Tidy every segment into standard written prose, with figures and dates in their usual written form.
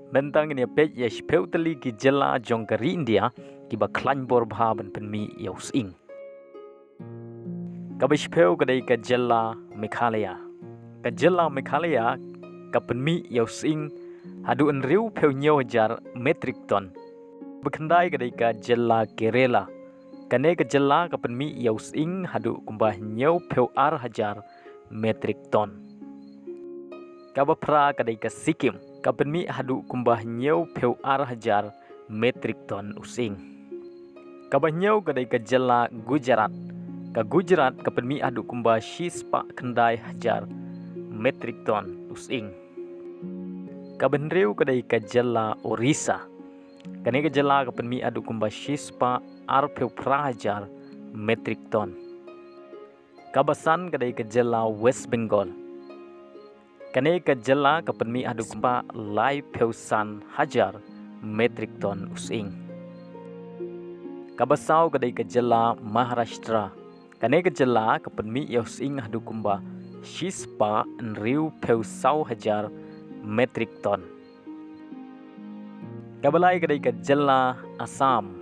Bentang ini pej ya shpeu teli ki jela jong kari India ki ba klan bor bha ban penmi yaus ing. Ka ba shpeu kadai ka jela Meghalaya. Ka jela Meghalaya ka penmi yaus ing hadu en riu peu nyaw jar metrik ton. Bekendai kadai ka jela Kerala. Kane ka jela ka penmi yaus ing hadu kumbah nyaw peu hajar metrik ton. Ka ba pra kadai ka Sikkim. Kapan mi hadu kumbah nyau peu hajar metrik ton using. Kabah nyau kadai ka jela Gujarat. Ka Gujarat kapan mi hadu kumbah shispa kendai hajar metrik ton using. Kaban riu kadai ka jela Orissa. Kane ka jela kapan mi hadu kumbah shispa peu hajar metrik ton. Kabasan kadai ka jela West Bengal. Kane ka jela kapan mi hadu kumpa lai peusan hajar metrik ton using. Kabasau kadai ka jela Maharashtra. Kane ka jela kapan mi using hadu kumpa shispa riu peusau hajar metrik ton. Kabalai kadai ka jela Assam.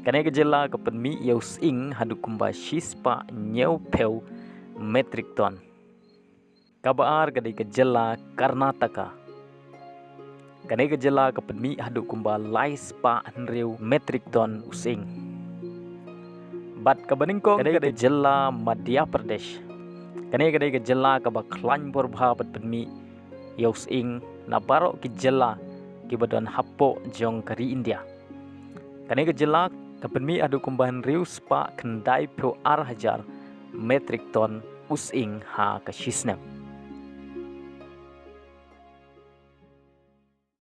Kane ka jela kapan mi using hadu kumpa shispa nyau peu metrik ton. Kabar kadai ka jela Karnataka. Kane ka jela kapan mi hadu kumba lai spa riu metrik ton using. Bat kabaningkong kadai ka jela Madhya Pradesh. Kane kadai ka jela kaba klan bor bha pat mi yaus ing na baro ki jela ki badan happo jong kari India. Kane ka jela kapan mi hadu kumbahan riu spa kendai peu hajar metrik ton using ha ka shisnem.